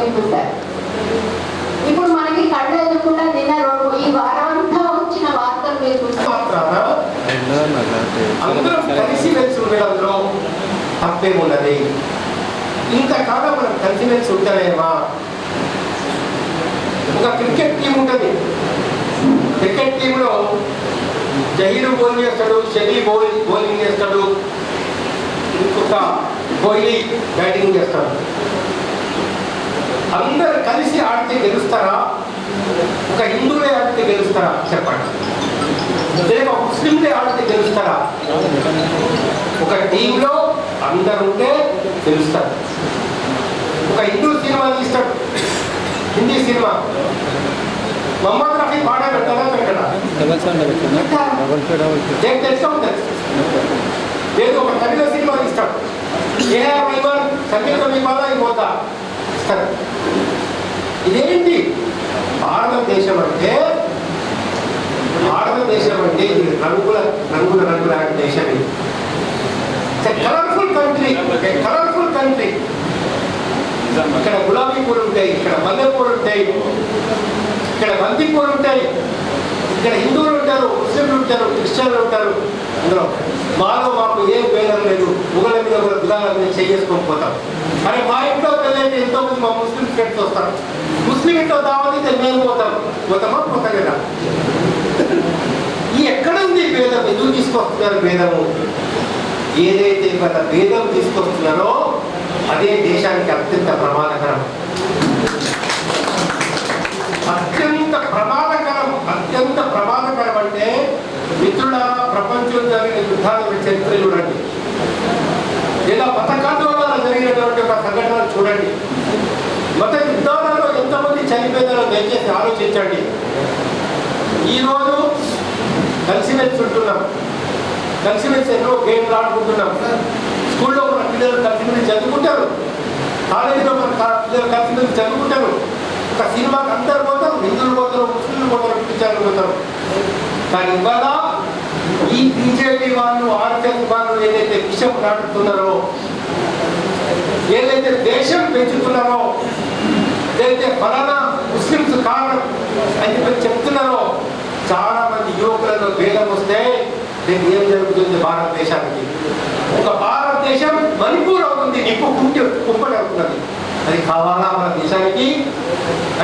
చెప్తుంటారు. ఇప్పుడు మనకి కళ్ళు ఎదుర్కొంటే నిన్న ఈ వారం అంతా వచ్చిన వార్తలు మీరు అందరం కలిసి మెలిసి ఉండడంలో తప్పేమున్నది? ఇంతకాలం మనం కలిసి మెలిసి ఉంటానేమా? ఒక క్రికెట్ టీం ఉంటుంది. క్రికెట్ టీంలో జహీర్ బౌలింగ్ చేస్తాడు, షమీ బౌలింగ్ చేస్తాడు, ఇంకొక కోహ్లీ బ్యాటింగ్ చేస్తాడు. అందరు కలిసి ఆడితే గెలుస్తారా? ఒక హిందువులే ఆడితే గెలుస్తారా చెప్పండి? లేదా ముస్లింలే ఆడితే గెలుస్తారా? ఒక టీంలో అందరు ఉంటే గెలుస్తారు. ఒక హిందూ సినిమా తీస్తాడు, హిందీ సినిమా, మొహమ్మద్ రఫీ పాట పెట్టాలా పెట్టడా? తెలుసా ఉంటుంది. లేదు ఒక తమిళ సినిమా తీస్తాడు, ఏఆర్ రెహమాన్ సంగీతం ఇవ్వాలా అయిపోతా ఇస్తారు. ఇదేంటి భారతదేశం అంటే? భారతదేశం అంటే ఇది రంగుల రంగుల రంగుల దేశం. ఇది కలర్ఫుల్ కంట్రీ, కలర్ఫుల్ కంట్రీ. ఇక్కడ గులాబీ పూలు ఉంటాయి, ఇక్కడ మల్లె పూలు ఉంటాయి, ఇక్కడ బంతి పూలు ఉంటాయి, ఇక్కడ హిందువులు ఉంటారు, ముస్లింలు ఉంటారు, క్రిస్టియన్లు ఉంటారు. అందులో మాలో మాకు ఏం భేదం లేదు. ముగ్గుల మీద గులాల మీద చేసుకొని పోతాం. అరే మా ఇంట్లో పెళ్ళైతే ఎంతో మంది మా ముస్లిం ఫ్రెండ్స్ వస్తారు. ముస్లిం ఇంట్లో దావతి మేము పోతామా పోతాం కదా. ఈ ఎక్కడ ఉంది భేదం? ఎందుకు తీసుకొస్తున్నారు భేదము? ఏదైతే గత భేదం తీసుకొస్తున్నారో అదే దేశానికి అత్యంత ప్రమాదకరం. అత్యంత ప్రమాదకరం, అత్యంత ప్రమాదకరం. అంటే మిత్రులారా, ప్రపంచంలో జరిగిన యుద్ధాల చరిత్ర చూడండి, లేదా మత కాండోళన జరిగినటువంటి ఒక సంఘటన చూడండి. మత యుద్ధాలలో ఎంతమంది చనిపోయారో దయచేసి ఆలోచించండి. ఈరోజు కలిసిమెలిసి ఉంటున్నాం, కలిసిమెలిసి ఎన్నో గేమ్లు ఆడుకుంటున్నాం. స్కూల్లో మన పిల్లలు కలిసిమెలిసి చదువుకుంటారు, కాలేజీలో మన పిల్లలు కలిసిమెలిసి చదువుకుంటారు. ఒక సినిమాకి అందరు పోతారు, హిందువులు పోతారు, ముస్లింలు పోతారు, క్రిస్టియన్లు పోతారు. కానీ ఇవాళ ఈ బీజేపీ వాళ్ళు, ఆర్ఎస్ఎస్ వాళ్ళు ఏదైతే విషయం నాటుతున్నారో, ఏదైతే దేశం పెంచుతున్నారో, ఏదైతే ఫలానా ముస్లింస్ కారణం అని చెప్తున్నారో, చాలా మంది యువకులలో భేదం వస్తే రేపు ఏం జరుగుతుంది భారతదేశానికి? ఒక భారతదేశం మణిపూర్ అవుతుంది, నిప్పు కుప్పటి అవుతున్నది. అది కావాలా మన దేశానికి?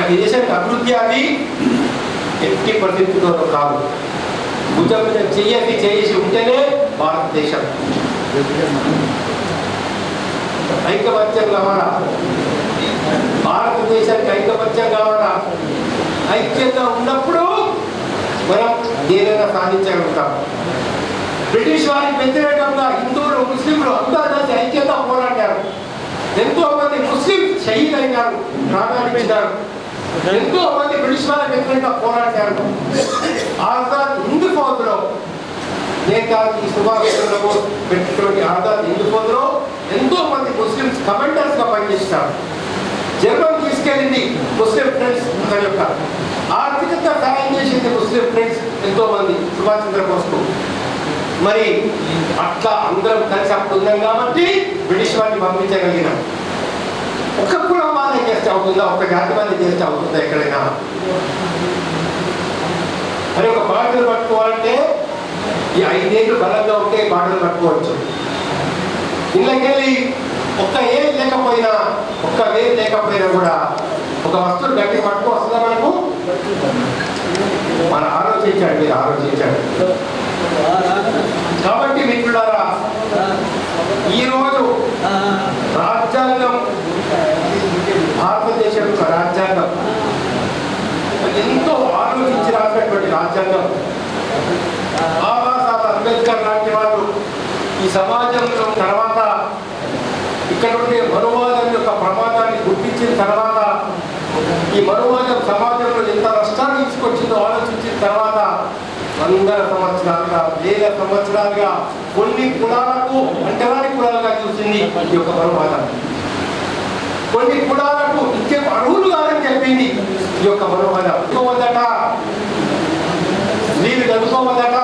అది దేశానికి అభివృద్ధి? అది 80% కాదు. భుజం చేసి ఉంటేనే భారతదేశం ఐకమత్యం కావాలా? భారతదేశానికి ఐకమత్యం కావాలా? ఐక్యంగా ఉన్నప్పుడు మనం ఏదైనా సాధించగలుగుతాం. బ్రిటిష్ వారికి వ్యతిరేకంగా హిందువులు, ముస్లింలు అందరూ కలిసి ఐక్యంగా పోరాడారు. ఎంతో మంది ముస్లిం షహీద్ అయినారు, ప్రాణాలిచ్చారు. ఎంతో మంది బ్రిటిష్ వారికి వ్యతిరేకంగా పోరాడారు. ఆజాద్ హింద్ ఫౌజ్లో నేతాజీ సుభాష్ చంద్రబోస్ పెట్టినటువంటి ఆజాద్ హింద్ ఫౌజ్లో ఎంతో మంది ముస్లింస్ కమాండర్స్ గా పనిచేస్తారు. జర్మన్ తీసుకెళ్ళింది ముస్లిం ఫ్రెండ్స్ తన యొక్క ఆర్థికంగా సహాయం చేసింది ముస్లిం ఫ్రెండ్స్ ఎంతో మంది సుభాష్ చంద్రబోస్ కు. మరి అట్లా అందరం కలిసి అప్పుడు ఉన్నాం కాబట్టి బ్రిటిష్ వారిని పంపించగలిగినాం. ఒక కులం వాళ్ళే చేస్తే అవుతుందా? ఒక జాతి వాళ్ళే చేస్తే అవుతుందా ఎక్కడైనా? మరి ఒక బాటలు పట్టుకోవాలంటే ఈ 5 ఏళ్ళు బలంగా ఉంటే బాటలు పట్టుకోవచ్చు. ఇళ్ళకెళ్ళి ఒక్క ఏం లేకపోయినా, ఒక్క వేలు లేకపోయినా కూడా ఒక వస్తువులు గట్టి పట్టుకో వస్తుందా మనకు? మనం ఆలోచించండి, మీరు ఆలోచించండి. కాబట్టి మిత్రులారా, ఈరోజు రాజ్యాంగం, భారతదేశం యొక్క రాజ్యాంగం ఎంతో ఆలోచించి రాసినటువంటి రాజ్యాంగం. బాబాసాహెబ్ అంబేద్కర్ లాంటి వాళ్ళు ఈ సమాజంలో తర్వాత ఇక్కడ ఉండే మనువాదం యొక్క ప్రమాదాన్ని గుర్తించిన తర్వాత, ఈ మనువాదం సమాజంలో ఎంత నష్టాన్ని తీసుకొచ్చిందో ఆలోచించిన తర్వాత 100 సంవత్సరాలుగా, 1000 సంవత్సరాలుగా కొన్ని కులాలకు అంటరాని కులాలుగా చూసింది ఈ యొక్క మనువాదం. కొన్ని కులాలకు ఇంకే అర్హులు కాదని చెప్పింది ఈ యొక్క మనువాదం. చదువుకోవద్దట, స్త్రీలు చదువుకోవద్దట.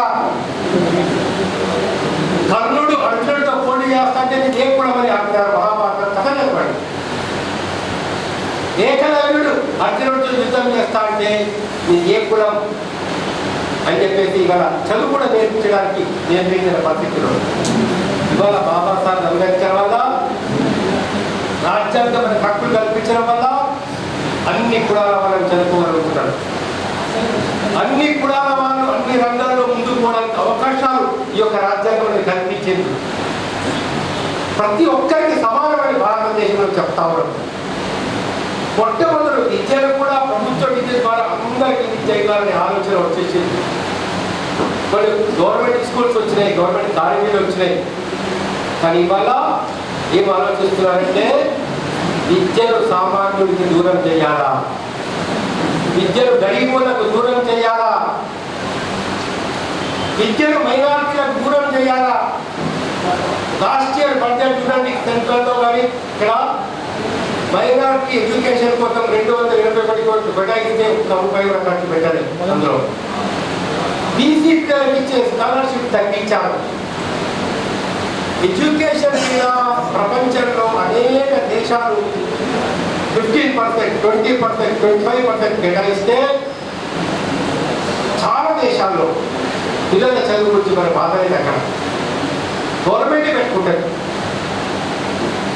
కర్ణుడు అర్జునుడితో పోటీ చేస్తాంటే ఏ కులమని అంటారు మహాభారతం కథ చెప్పండి. ఏకలవ్యుడు అర్జునుడితో యుద్ధం చేస్తా అంటే నీకు ఏ కులం అని చెప్పేసి ఇవాళ చదువు కూడా నేర్పించడానికి నియంత్రించిన పరిస్థితులు. ఇవాళ బాబాసాహెబ్ అంబేద్కర్ వల్ల, రాజ్యాంగం హక్కులు కల్పించడం వల్ల అన్ని కులాల వాళ్ళని చదువుకోగలుగుతున్నారు. అన్ని కులాల వాళ్ళు అన్ని రంగాల్లో ముందుకు పోవడానికి అవకాశాలు ఈ యొక్క రాజ్యాంగం కల్పించింది. ప్రతి ఒక్కరికి సమానమైన భారతదేశంలో చెప్తా ఉన్నాం. మొట్టమొదటి విద్యను కూడా ప్రభుత్వ విద్య ద్వారా అందరికీ విద్య ఇవ్వాలనే ఆలోచన వచ్చేసింది. కొన్ని గవర్నమెంట్ స్కూల్స్ వచ్చినాయి, గవర్నమెంట్ కాలేజీలు వచ్చినాయి. కానీ ఇవాళ ఏం ఆలోచిస్తున్నారంటే విద్యను సామాన్యుడికి దూరం చేయాలా, విద్యను గరీబులకు దూరం చేయాలా, విద్యను మైనారిటీలకు దూరం చేయాలా. లాస్ట్ ఇయర్ బడ్జెట్ చూడండి, సెంట్రల్లో కానీ ఇక్కడ మైనారిటీ ఎడ్యుకేషన్ కోసం 281 కోట్లు కేటాయిస్తే ఒక్క రూపాయి కూడా ఖర్చు పెట్టలేదు. అందులో బీసీ పిల్లలకి ఇచ్చే స్కాలర్షిప్ తగ్గించారు. ఎడ్యుకేషన్ మీద ప్రపంచంలో అనేక దేశాలు 15%, 20%, 25% కేటాయిస్తే చాలా దేశాల్లో పిల్లల చదువు గురించి మన బాధ లేదు. అక్కడ గవర్నమెంటే పెట్టుకుంటారు.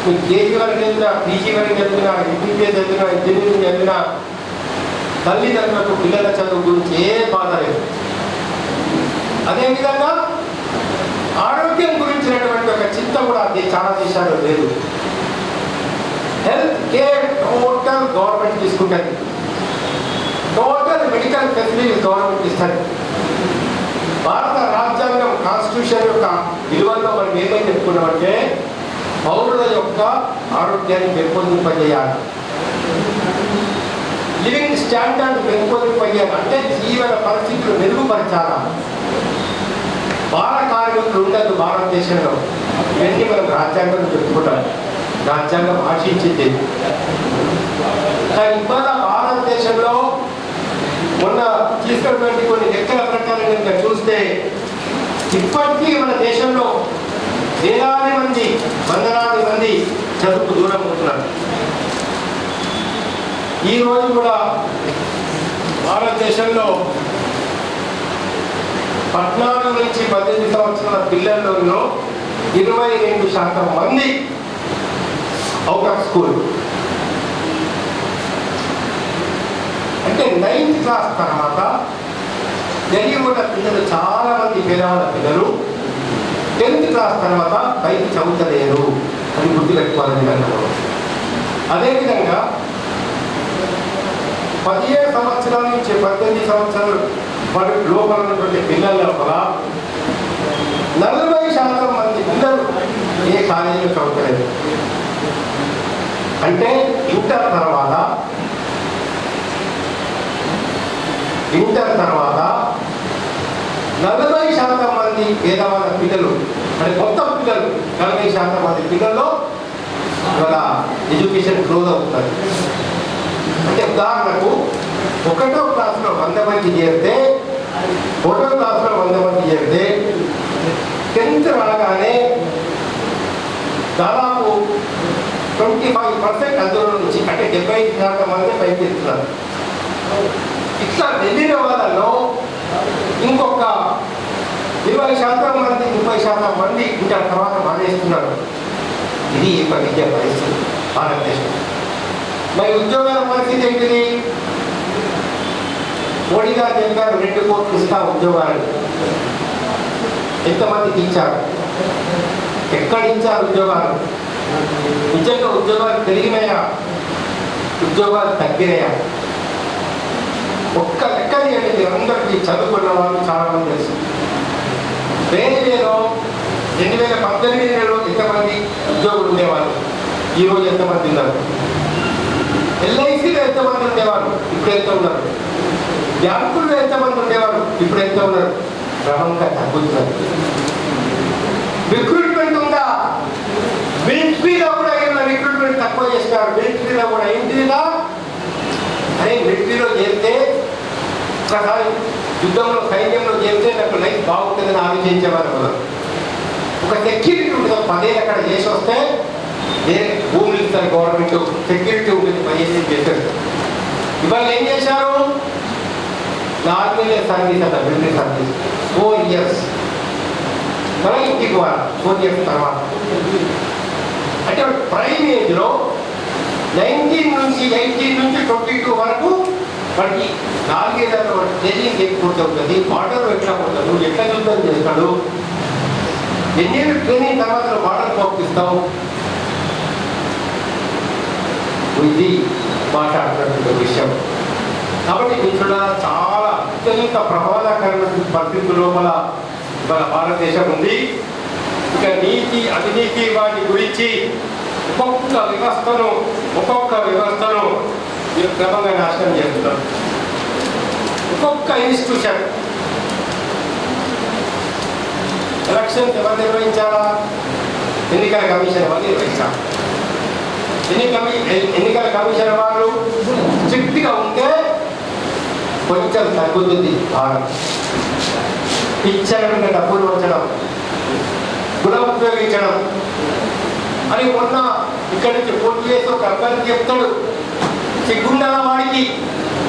మీరు కేజీ వరకు చదివినా, పీజీ వరకు చదివినా, ఎంబీబీఎస్ చదివినా, ఇంజనీరింగ్ చదివినా తల్లిదండ్రులకు పిల్లల చదువు గురించి ఏ బాధ లేదు. అదేవిధంగా ఆరోగ్యం గురించినటువంటి ఒక చింత కూడా చాలా దేశాల్లో లేదు. హెల్త్ కేర్ టోటల్ గవర్నమెంట్ తీసుకుంటుంది. టోటల్ మెడికల్ ఫెసిలిటీస్ గవర్నమెంట్ ఇస్తుంది. భారత రాజ్యాంగం కాన్స్టిట్యూషన్ యొక్క విలువల్లో మనం ఏమేమి చెప్పుకున్నామంటే పౌరుల యొక్క ఆరోగ్యాన్ని పెంపొందింపజేయాలి, లివింగ్ స్టాండర్డ్ పెంపొందింపజేయాలి, అంటే జీవన పరిస్థితులు మెరుగుపరచాలా. బాల కార్మికులు ఉండదు భారతదేశంలో. ఇవన్నీ మనం రాజ్యాంగం చెప్పుకుంటాం, రాజ్యాంగం ఆశించింది. కానీ ఇవాళ భారతదేశంలో మొన్న తీసుకున్నటువంటి కొన్ని లెక్కల ప్రకారం కనుక చూస్తే ఇప్పటికీ మన దేశంలో వేలాది మంది, వందలాది మంది చదువుకు దూరం అవుతున్నారు. ఈరోజు కూడా భారతదేశంలో 14 నుంచి 18 సంవత్సరాల పిల్లల్లో 22% మంది అవుట్ ఆఫ్ స్కూల్. అంటే 9th క్లాస్ తర్వాత తెలియని పిల్లలు చాలా మంది పేదవాళ్ళ పిల్లలు 10th క్లాస్ తర్వాత బయట చదువుతలేరు అని గుర్తుపెట్టుకోవాలని అన్నారు. అదేవిధంగా 17 సంవత్సరాల నుంచి 18 సంవత్సరాలు లోపల ఉన్నటువంటి పిల్లల లోపల 40% మంది పిల్లలు ఏ కాలేజీలో చదువుతలేదు. అంటే ఇంటర్ తర్వాత 40% మంది పేదవాళ్ళ పిల్లలు, అంటే మొత్తం పిల్లలు 40% మంది పిల్లల్లో ఇవాళ ఎడ్యుకేషన్ క్లోజ్ అవుతుంది. అంటే ఉదాహరణకు 1వ క్లాస్లో 100 మంది చేరితే, 1వ క్లాస్లో 100 మంది చేరితే 10th రాగానే దాదాపు 25% అందులో నుంచి, అంటే 75% మంది పైకి ఇస్తున్నారు. ఇట్లా వెళ్ళిన వాళ్ళలో ఇంకొక 20% మంది, 30% మంది ఇంటర్ తర్వాత మానేస్తున్నారు. ఇది ఒక విద్యా పరిస్థితి భారతదేశం. మరి ఉద్యోగాల పరిస్థితి ఏంటిది? మోడీ గారు చెప్పారు 2 కోట్లు ఇస్తా ఉద్యోగాలు. ఎంతమందికి ఇచ్చారు? ఎక్కడ ఇచ్చారు ఉద్యోగాలు? నిజంగా ఉద్యోగాలు పెరిగినాయా, ఉద్యోగాలు తగ్గినాయా? ఒక్క లెక్క చేయండి. అందరికీ చదువుకున్న వాళ్ళు చాలా మంది తెలుసు. 2018లో ఎంతమంది ఉద్యోగులు ఉండేవాళ్ళు, ఈరోజు ఎంతమంది ఉన్నారు? ఎల్ఐసిలో ఎంతమంది ఉండేవారు, ఇప్పుడు ఎంత ఉన్నారు? బ్యాంకుల్లో ఎంతమంది ఉండేవారు, ఇప్పుడు ఎంత ఉన్నారు? క్రమంగా తగ్గుతున్నారు. రిక్రూట్మెంట్ ఉందా? మిలిటరీలో కూడా ఏమైనా రిక్రూట్మెంట్ తక్కువ చేస్తున్నారు. మిలిటరీలో కూడా ఏంటిదా? అరే మిలిటరీలో చేరితే ఒకసారి యుద్ధంలో సైన్యంలో చేరితే నాకు లైఫ్ బాగుంటుందని ఆలోచించేవారు కదా. ఒక సెక్యూరిటీ ఉంటుంది, 10 ఏళ్ళు అక్కడ చేసి వస్తే భూములు ఇస్తారు గవర్నమెంట్, సెక్యూరిటీ ఉంటుంది, 15 చేస్తారు. ఇవాళ ఏం చేశారు? 4 నెలల సర్వీస్ అంట, మిలిటరీ సర్వీస్ 4 years. మన ఇంటికి వాళ్ళు 4 years తర్వాత అంటే ప్రైమ్ ఏజ్లో 19 నుంచి 18 నుంచి 22 వరకు వాడికి 4 ఏళ్ళలో ట్రైనింగ్ ఎక్కువ ఉంటుంది. బార్డర్ ఎట్లా పోతాడు, ఎట్లా యుద్ధం చేస్తాడు, ఎన్నేళ్ళు ట్రైనింగ్ తర్వాత బార్డర్ పంపిస్తావు, ఇది మాట్లాడుతున్న విషయం. కాబట్టి మిత్రుల చాలా అత్యంత ప్రమాదకరమైన పరిస్థితుల్లో మన భారతదేశం ఉంది. ఇక నీతి అవినీతి వాటి గురించి ఒక్కొక్క వ్యవస్థను మీరు క్రమంగా నాశనం చేస్తున్నారు. ఒక్కొక్క ఇన్స్టిట్యూషన్ ఎలక్షన్స్ ఎవరు నిర్వహించాలా? ఎన్నికల కమిషన్ వాళ్ళు నిర్వహించాలి. ఎన్నికల కమిషన్ వాళ్ళు స్ట్రిక్ట్గా ఉంటే కొంచెం తగ్గుతుంది భారం. పిచ్చడంగా డబ్బులు వచ్చడం, గుణం ఉపయోగించడం అని మొన్న ఇక్కడి నుంచి పోటీ చేసి ఒక అబ్బాయి చెప్తాడు, సిగ్గుండాల వాడికి,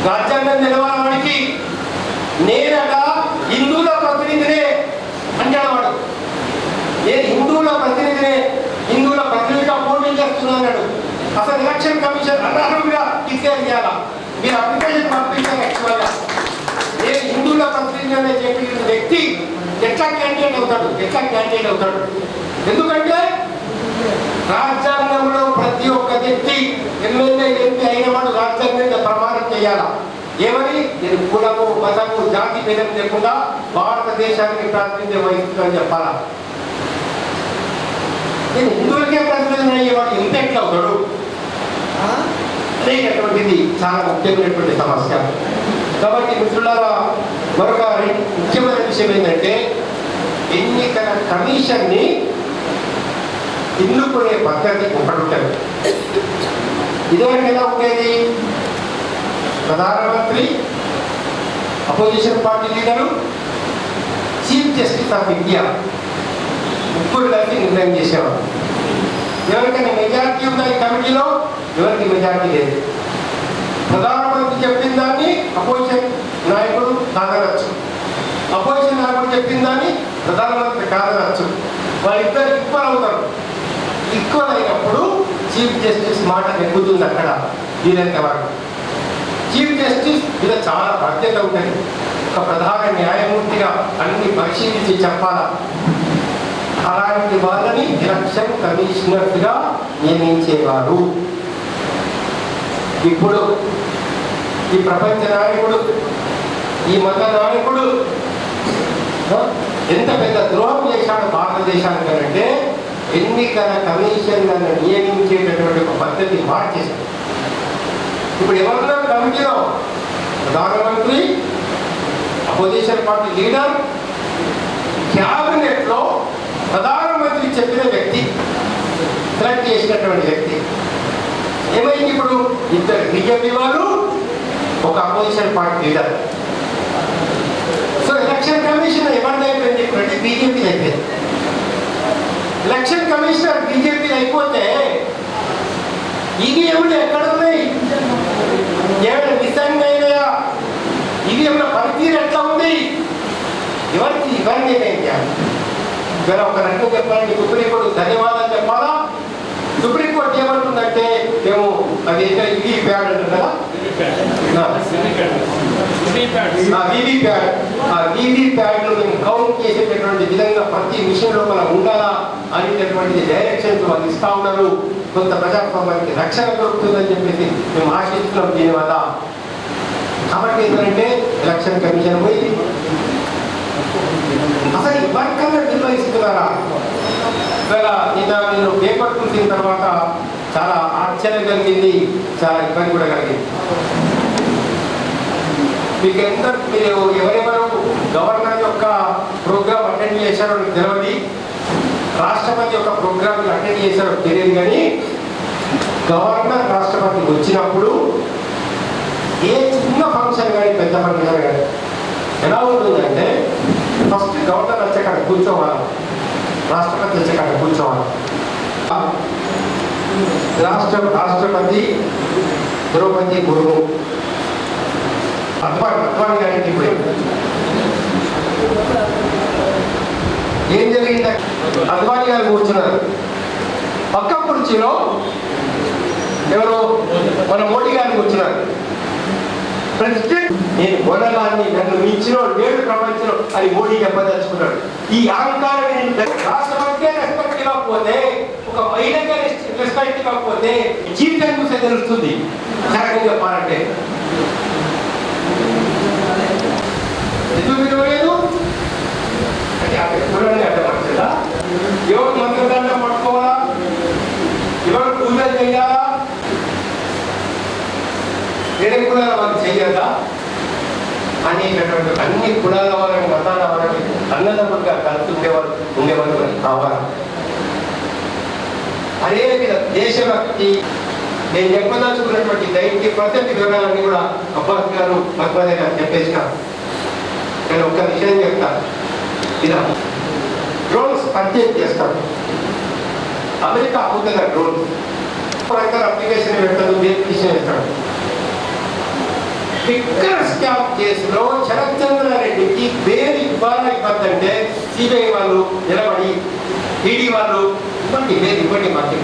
రాజ్యాంగం నిలవాల వాడికి నేనట హిందువుల ప్రతినిధినే అంటాడు వాడు. నేను హిందువుల ప్రతినిధిగా పోటీ చేస్తున్నాడు. అసలు ఎలక్షన్ కమిషన్ అనర్హులుగా డిక్లేర్ చేయాలా? మీరు అప్లికేషన్ పంపించారు. యాక్చువల్గా నేను హిందువుల ప్రతినిధి అనే చెప్పిన వ్యక్తి ఎట్లా క్యాండిడేట్ అవుతాడు? ఎందుకంటే రాజ్యాంగంలో ప్రతి ఒక్క వ్యక్తి ఎమ్మెల్యే ఎంపీ అయిన వాడు రాజ్యాంగంగా ప్రమాణం చేయాలా? ఏమని? నేను కులము మతము జాతి భేదం లేకుండా భారతదేశానికి ప్రాతినిధ్యం వహిస్తుందని చెప్పాలా? నేను హిందువులకే ప్రాతినిధ్యం అయ్యేవాడు ఎంత ఎట్లా అవుతాడు అనేటటువంటిది చాలా ముఖ్యమైనటువంటి సమస్య. కాబట్టి మిత్రులారా, మరొక ముఖ్యమైన విషయం ఏంటంటే ఎన్నికల కమిషన్ని ఎన్నుకునే పద్ధతి ఒకటి ఉంటుంది. ఇదివరకు ఎలా ఉండేది? ప్రధానమంత్రి, opposition party leader, chief justice of India ముగ్గురు కలిసి నిర్ణయం చేసేవారు. ఎవరికైనా మెజారిటీ ఉందా ఈ కమిటీలో? ఎవరికి మెజారిటీ లేదు. ప్రధానమంత్రి చెప్పిన దాన్ని అపోజిషన్ నాయకుడు కాదనొచ్చు, అపోజిషన్ నాయకుడు చెప్పిన దాన్ని ప్రధానమంత్రి కాదనొచ్చు. వాళ్ళిద్దరు ఈక్వల్ అవుతారు. ఈక్వల్ అయినప్పుడు చీఫ్ జస్టిస్ మాట నెగ్గుతుంది. అక్కడ వీలైనంత వరకు చీఫ్ జస్టిస్ మీద చాలా బాధ్యత ఉంటుంది. ఒక ప్రధాన న్యాయమూర్తిగా అన్ని పరిశీలించి చెప్పాలా. అలాంటి వాళ్ళని ఎలక్షన్ కమిషనర్స్గా నియమించేవారు. ఇప్పుడు ఈ ప్రపంచ నాయకుడు, ఈ మత నాయకుడు ఎంత పెద్ద ద్రోహం చేశాడు భారతదేశానికి అంటే ఎన్నికల కమిషన్లను నియమించేటటువంటి ఒక పద్ధతి మార్చేశాడు. ఇప్పుడు ఎవరున్నారు కమిటీలో? ప్రధానమంత్రి, అపోజిషన్ పార్టీ లీడర్, క్యాబినెట్లో ప్రధానమంత్రి చెప్పిన వ్యక్తి, సెలెక్ట్ చేసినటువంటి వ్యక్తి. ఏమైంది ఇప్పుడు? ఇద్దరు బీజేపీ వాళ్ళు, ఒక opposition party leader. So election commission ఎవరిది అయిపోయింది? ఇప్పుడు బీజేపీ అయిపోయింది. ఎలక్షన్ కమిషనర్ బీజేపీ అయిపోతే ఈవీఎంలు ఎక్కడున్నాయి? ఏమైనా మిస్సింగ్ అయినాయా? ఈవీఎంల పనితీరు ఎట్లా ఉంది? ఎవరికి ఇవన్నీ చేయాలి? ఇవాళ ఒక రకంగా చెప్పాలంటే సుప్రీంకోర్టు ధన్యవాదాలు చెప్పాలా? సుప్రీంకోర్టు ఏమంటుందంటే మేము అది ఈవీ ప్యాడ్ అంటారు కదా, వీవీప్యాడ్ను మేము కౌంట్ చేసేటటువంటి విధంగా ప్రతి మిషన్ లోపల ఉండాలా అనేటటువంటి డైరెక్షన్స్ వాళ్ళు ఇస్తా ఉన్నారు. కొంత ప్రజాస్వామ్యానికి రక్షణ దొరుకుతుందని చెప్పేసి మేము ఆశిస్తున్నాం దీనివల్ల. కాబట్టి ఏంటంటే ఎలక్షన్ కమిషన్ పోయి అసలు ఇవ్వకన్నా నిర్వహిస్తున్నారా? ఇవాళ నేను పేపర్ చూసిన తర్వాత చాలా ఆశ్చర్యం కలిగింది, చాలా ఇబ్బంది కూడా కలిగింది. మీకు మీరు ఎవరెవరు గవర్నర్ యొక్క ప్రోగ్రామ్ అటెండ్ చేశారో తెలియదు, రాష్ట్రపతి యొక్క ప్రోగ్రామ్ అటెండ్ చేశారో తెలియదు. కానీ గవర్నర్ రాష్ట్రపతి వచ్చినప్పుడు ఏ చిన్న ఫంక్షన్ కానీ పెద్ద ఫంక్షన్ కానీ ఎలా ఉంటుందంటే ఫస్ట్ గవర్నర్ వచ్చాక కూర్చోవాలి, రాష్ట్రపతి వచ్చాక కూర్చోవాలి. రాష్ట్రపతి ద్రౌపది ముర్ము అద్వాని గారికి ఇప్పుడు ఏం జరిగింది? అద్వాని గారు కూర్చున్నారు. పక్క కుర్చీలో ఎవరు మన మోడీ గారు కూర్చున్నారు. ప్రెసిడెంట్ నేను గొడవలాన్ని నన్ను మించిన లేడు ప్రపంచంలో అని మోడీ చెప్పదలుచుకున్నాడు. ఈ అహంకారం రాష్ట్రపతికే రెస్పెక్ట్ ఇవ్వకపోతే, ఒక మహిళగా రెస్పెక్ట్ ఇవ్వకపోతే జీవితం చూసే తెలుస్తుంది. సరగంగా చెప్పాలంటే ఎందుకు విలువలేదు అంటే అక్కడ చూడండి అడ్డపడుతుందా? ఎవరు మంత్రదండం పట్టుకోవాలా, ఎవరు పూజలు చేయాలా, వేరే కులాల వాళ్ళు చెయ్యదా అనేటటువంటి అన్ని కులాల వాళ్ళని మతాల వాళ్ళని అన్నదమ్ములుగా కలిసి ఉండేవాళ్ళు మనకి కావాలి. అదేవిధంగా దేశభక్తి నేను చెప్పదలుచుకున్నటువంటి 90% వివరాలన్నీ కూడా అబ్బాస్ గారు మహమ్మద్ గారు చెప్పేసినారు. నేను ఒక్క విషయం చెప్తాను. ఇలా డ్రోన్స్ పర్చేజ్ చేస్తాను. అమెరికా అమ్ముతున్న డ్రోన్స్ అప్లికేషన్ పెట్టదు, వెరిఫికేషన్ చేస్తాడు. లిక్కర్ స్కామ్ కేసులో శరత్ చంద్రారెడ్డికి బెయిల్ ఇవ్వాలంటే సిబిఐ వాళ్ళు నిలబడి ఈడీ వాళ్ళు ఇవ్వండి బెయిల్ ఇవ్వండి మాకు,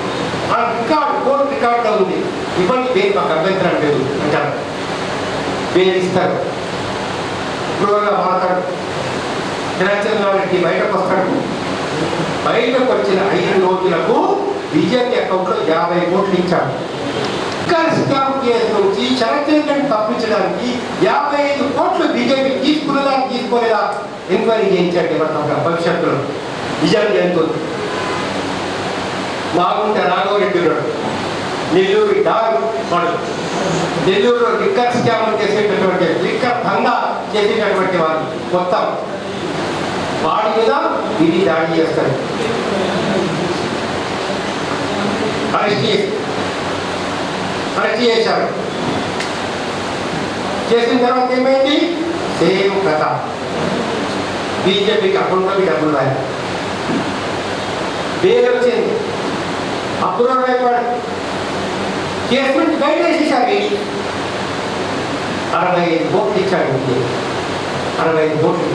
ఆ రికార్డు కోర్టు రికార్డులో ఉంది, ఇవ్వండి బెయిల్ మాకు అభ్యంతరం లేదు అంటారు. బెయిల్ ఇస్తారు. ఇప్పుడు మాట్లాడు శరత్ చంద్రారెడ్డి బయటకు వస్తాడు. బయటకు వచ్చిన 5 రోజులకు బీజేపీ అకౌంట్లో 50 కోట్లు ఇచ్చాడు. స్కామ్ కేసు నుంచి శరత్ చంద్రని తప్పించడానికి 55 కోట్లు బీజేపీ తీసుకున్నదా తీసుకోలేదా ఎంక్వైరీ చేయించండి. భవిష్యత్తులో నిజం జరుగుతుంది. మాగుంట రాఘవరెడ్డి ఉన్నాడు, నెల్లూరు డాగ్ వాడు, నెల్లూరులో లిక్కర్ స్కామ్ చేసేటటువంటి లిక్కర్ దందా చేసేటటువంటి వాడు మొత్తం వాడి మీద ఇది దాడి చేస్తారు. అరెస్ట్ చేశారు. చేసిన తర్వాత ఏమైంది? సేమ్ కథ. బీజేపీకి అకౌంట్లోకి డబ్బులు రాయి, బెయిల్ వచ్చింది, అప్రూవల్ అయిపోయాడు. కేసు నుంచి బయట వేసేసారు. 65 కోట్లు ఇచ్చాడు. 65 కోట్లు.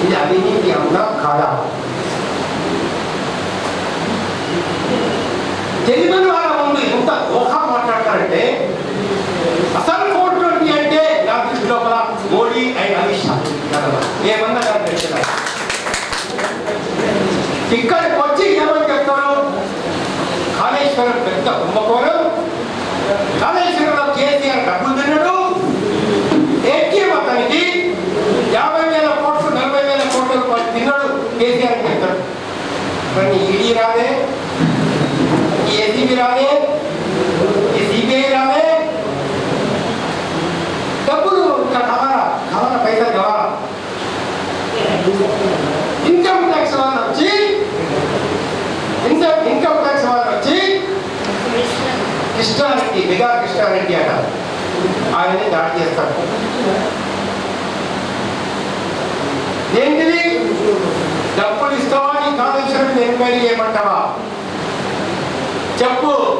ఇది అవినీతి అవునా కాదా? తెలుగుని వాళ్ళ ముందు ఎంత దోహా మాట్లాడతారంటే, అసలు 420 అంటే నా దృష్టి లోపల మోడీ అండ్ అమిత్ షా ఏమన్నా కనిపిస్తున్నారు. ఇక్కడికి వచ్చి ఏమని చెప్తారు? కాళేశ్వరం పెద్ద కుంభకోణం, కాళేశ్వరంలో కేసీఆర్ డబ్బులు తిన్నాడు, ఏటీఎం అతనికి 50,000 కోట్లు 40,000 కోట్ల రూపాయలు తిన్నాడు కేసీఆర్ అని చెప్తాడు. మరి ఈడీ రాదే, ఏసీబీ రాదే, సిబిఐ రాదే, డబ్బులు కావాలా పైసలు కావాలా? ఇన్కమ్ ట్యాక్స్ వాళ్ళు వచ్చి కృష్ణారెడ్డి, మెగా కృష్ణారెడ్డి అట, ఆయన్ని దాడి చేస్తాడు. ఏంటిది? డబ్బులు ఇస్తావా? నీ కాళేశ్వరం ఎంక్వైరీ చేయమంటావా? చెప్పలేదు.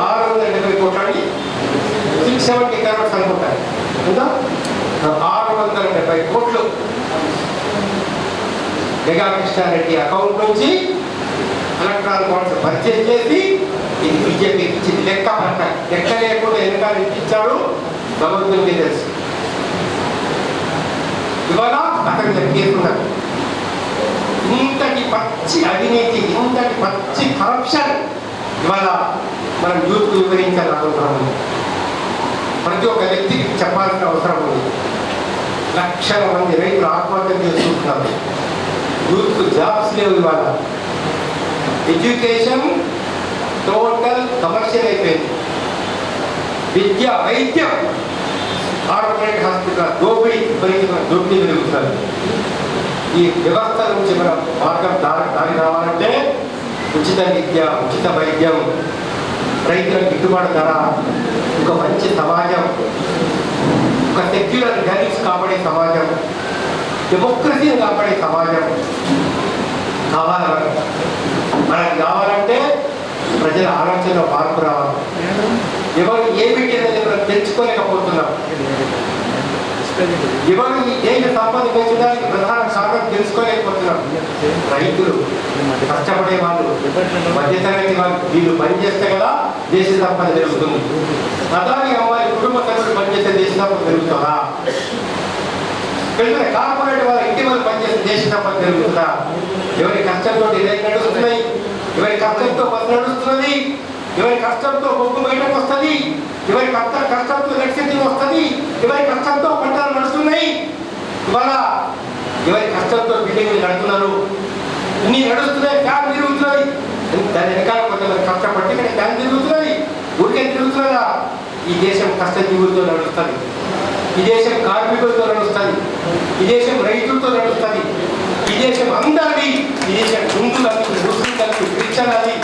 670 కోట్లని 670 crores అనుకుంటారు. 670 కోట్లు మెగా కృష్ణారెడ్డి అకౌంట్ నుంచి ఎలక్ట్రానిక్ బాండ్స్ పర్చేజ్ చేసి ఇది బీజేపీకి ఇచ్చింది. లెక్క లేకుండా ఎన్నికలు ఇప్పించాడు గవర్నమెంట్ లీడర్స్. ఇవాళ అతనికి కేసుకున్నారు. ఇంతటి పచ్చి అవినీతి, ఇంతటి పచ్చి కరప్షన్ ఇవాళ మనం యూత్ వివరించాలి అనుకుంటున్నాము. ప్రతి ఒక్క వ్యక్తికి చెప్పాల్సిన అవసరం ఉంది. లక్షల మంది రైతులు ఆత్మహత్య చేసుకుంటున్నారు. యూత్కు జాబ్స్ లేవు. ఇవాళ ఎడ్యుకేషన్ టోటల్ కమర్షియల్ అయిపోయింది. విద్య, వైద్యం, కార్పొరేట్ హాస్పిటల్ దోపిడీ పెరుగుతున్నారు. ఈ వ్యవస్థ నుంచి మనం మార్గం దారి రావాలంటే ఉచిత విద్య, ఉచిత వైద్యం, రైతులకు గిట్టుబాటు ధర, ఒక మంచి సమాజం, ఒక సెక్యులర్ వాల్యూస్ కాపాడే సమాజం, డెమోక్రసీని కాపాడే సమాజం కావాలి. మనకి కావాలంటే ప్రజల ఆలోచనలో మార్పు రావాలి. ఎవరు ఏ పెట్టినది మనం తెలుసుకోలేకపోతున్నాం. ఎవరు ఈ దేశ సంపద పెంచడానికి ప్రధాన కారణం తెలుసుకోలేకపోతున్నారు. రైతులు, కష్టపడే వాళ్ళు, మధ్యతరగతి వాళ్ళు, వీళ్ళు పనిచేస్తే కదా దేశ సంపద పెరుగుతుంది. అదాని అమ్మాయి కుటుంబ సభ్యులు పనిచేస్తే దేశ సంపద పెరుగుతుందా? పెరుగుతున్న కార్పొరేట్ వాళ్ళ ఇంటి వాళ్ళు పనిచేస్తే దేశ సంపద పెరుగుతుందా? ఎవరి కష్టంతో రైలు నడుస్తున్నాయి, ఎవరి కష్టంతో బస్సు నడుస్తున్నది, ఎవరి కష్టంతో బొగ్గు బయటకు వస్తుంది, ఎవరి కష్టంతో ఎలక్ట్రిసిటీ వస్తుంది, ఎవరి కష్టంతో పంటలు నడుస్తున్నాయి. ఇవాళ ఎవరి కష్టంతో బిల్డింగ్లు నడుతున్నారు, ఇన్ని నడుస్తున్నాయి, ఫ్యాన్ తిరుగుతున్నాయి. దాని వెనకాల కొంతమంది కష్టపడి ఇక్కడ ఫ్యాన్ తిరుగుతున్నాయి, ఊరికే తిరుగుతున్నారా? ఈ దేశం కష్టజీవులతో నడుస్తుంది, ఈ దేశం కార్మికులతో నడుస్తుంది, ఈ దేశం రైతులతో నడుస్తుంది, ఈ దేశం అందరిది, ఈ దేశం హిందువులది, ముస్లింలది, క్రిస్టియన్లది,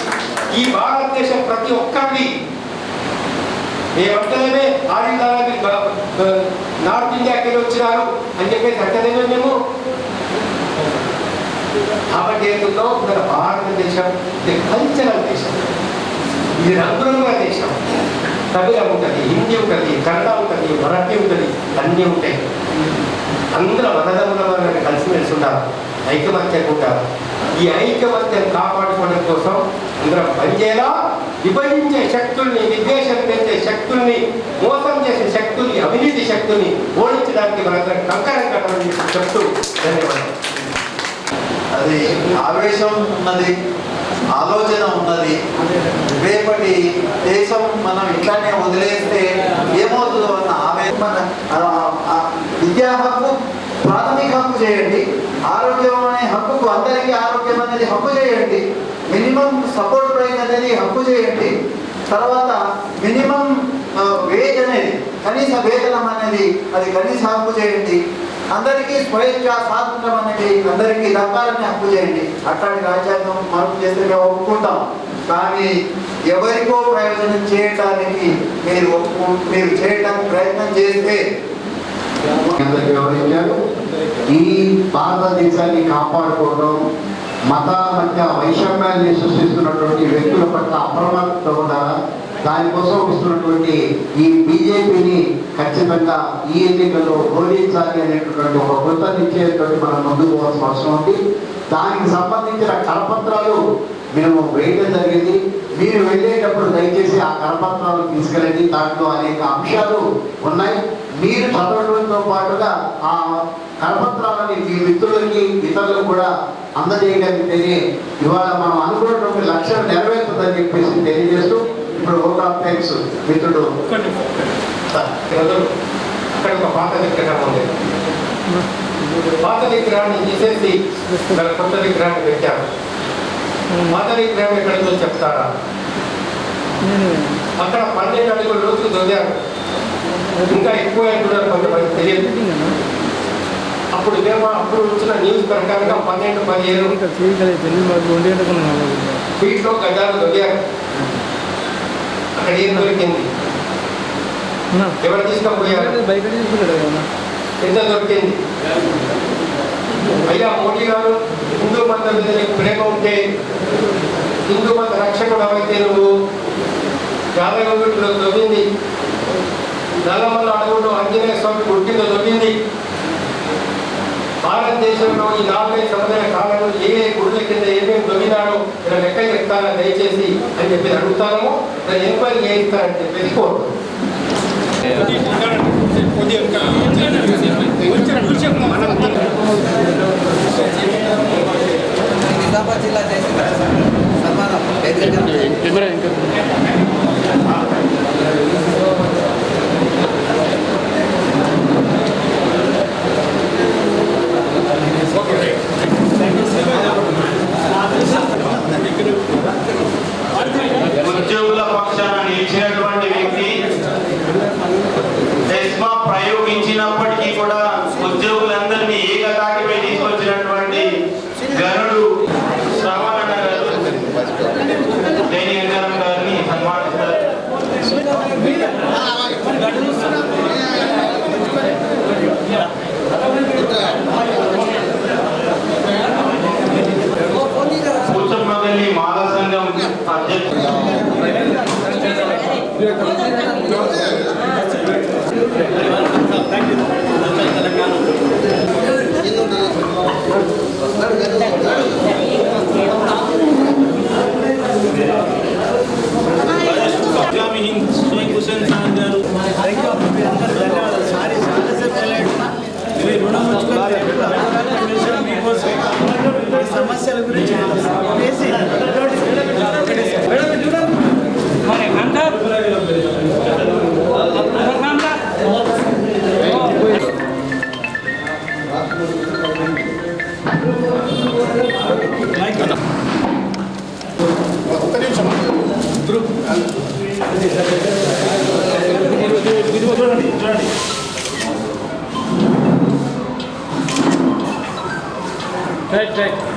ఈ భారతదేశం ప్రతి ఒక్కరిది. మేమంటేనే ఆడిదానికి నార్త్ ఇండియాకి వెళ్ళి వచ్చినారు అని చెప్పేసి అంటేనే మేము. కాబట్టి ఏంటో మన భారతదేశం ఇది కల్చరల్ దేశం, ఇది రంగురంగుల దేశం. తమిళం ఉంటుంది, హిందీ ఉంటుంది, కన్నడ ఉంటుంది, మరాఠీ ఉంటుంది, అన్నీ ఉంటాయి. అందరూ అన్నదమ్ముల వాళ్ళని కలిసిమెలిసి ఉండాలి, ఐకమత్యంగా ఉండాలి. ఈ ఐకమత్యం కాపాడుకోవడం కోసం అందరం పనిచేయాలా. విభజించే శక్తుల్ని, విద్వేషం పెంచే శక్తుల్ని, మోసం చేసే శక్తుల్ని, అవినీతి శక్తుల్ని ఓడించడానికి మనందరం కంకణం కట్టమని చెప్తూ ధన్యవాదాలు. అది ఆవేశం ఉన్నది, ఆలోచన ఉన్నది. రేపటి దేశం మనం ఇట్లానే వదిలేస్తే ఏమవుతుందో అన్న ఆవేశం. విద్యా హక్కు ప్రాథమిక హక్కు చేయండి, ఆరోగ్యం అనే హక్కుకు అందరికీ ఆరోగ్యం అనేది హక్కు చేయండి, మినిమం సపోర్ట్ ప్రైస్ అనేది హక్కు చేయండి, తర్వాత మినిమం వేజ్ అనేది కనీస వేతనం అనేది అది కనీస హక్కు చేయండి, అందరికీ స్వేచ్ఛ స్వాతంత్రం అనేది అందరికీ దక్కాలని హక్కు చేయండి. అట్లాంటి రాజ్యాంగం మార్పు చేస్తే మేము ఒప్పుకుంటాం. కానీ ఎవరికో ప్రయోజనం చేయటానికి మీరు చేయడానికి ప్రయత్నం చేస్తే వివరించారు. ఈ భారతదేశాన్ని కాపాడుకోవడం, మతాల మధ్య వైషమ్యాన్ని సృష్టిస్తున్నటువంటి వ్యక్తుల పట్ల అప్రమత్తం ఉండాలి. దానికోసం ఇస్తున్నటువంటి ఈ బీజేపీని ఖచ్చితంగా ఈ ఎన్నికల్లో ఓడించాలి అనేటటువంటి ఒక కృత నిశ్చయంతో మనం ముందుకు పోవాల్సిన అవసరం ఉంది. దానికి సంబంధించిన కరపత్రాలు మేము వేయడం జరిగింది. మీరు వెళ్ళేటప్పుడు దయచేసి ఆ కరపత్రాలు తీసుకెళ్ళండి. దాంట్లో అనేక అంశాలు ఉన్నాయి. మీరు చదవడంతో పాటుగా ఆ కరపత్రాలని మీ మిత్రులకి, ఇతరులకు కూడా అందజేయగలిగితే ఇవాళ మనం అనుకున్నటువంటి లక్ష్యం నెరవేరుతుందని చెప్పేసి తెలియజేస్తూ ఇప్పుడు ఒక థ్యాంక్స్ మిత్రుడు అక్కడ ఒక పాత విగ్రహం ఉంది. పాత విగ్రహాన్ని తీసేసి కొత్త విగ్రహాన్ని పెట్టారు. పాత విగ్రహం ఎక్కడితో చెప్తారా? అక్కడ 12 అడుగుల రోజులు దొంగారు, ఇంకా ఎక్కువ అంటున్నారు కొంతమంది, తెలియదు. అప్పుడు వచ్చిన న్యూస్ ప్రకారంగా 12-15 ఫీట్లో గజాలు దొంగారు. అక్కడ ఏం దొరికింది? ఎవరు తీసుకుపోయారు? ఎంత దొరికింది? అయ్యా మోడీ గారు, హిందూ మతం మీద నీకు ప్రేమ ఉంటే, హిందూ మత రక్షకుడు అయితే నువ్వు యాదగిరిలో దొరికింది, నల్లమల్ల అడవుల్లో ఆంజనేయ స్వామి గుర్తిందో దొరికింది. భారతదేశంలో ఈ 45 సంవత్సరాల కాలంలో ఏ గుడుల కింద ఏమేమి దొరికినారో ఇలా లెక్క చెప్తారా దయచేసి అని చెప్పి అడుగుతాము. దాన్ని ఎంక్వైరీ చేయిస్తారని చెప్పేసి కోరుతున్నాం. నిజామాబాద్ జిల్లా చేసిన సన్మానం ఉద్యోగుల పక్షాన నిలిచినటువంటి వ్యక్తి, ఎస్మా ప్రయోగించినప్పటికీ కూడా ఉద్యోగులందరినీ ఏకతాటిపై తీసుకొచ్చినటువంటి గనుడు శ్రవణన్న గారు దేని గంగారం గారిని సన్మానిస్తారు. కూచమ్మగల్లి మాల సంఘం అధ్యక్షుడు Thank you. రైట్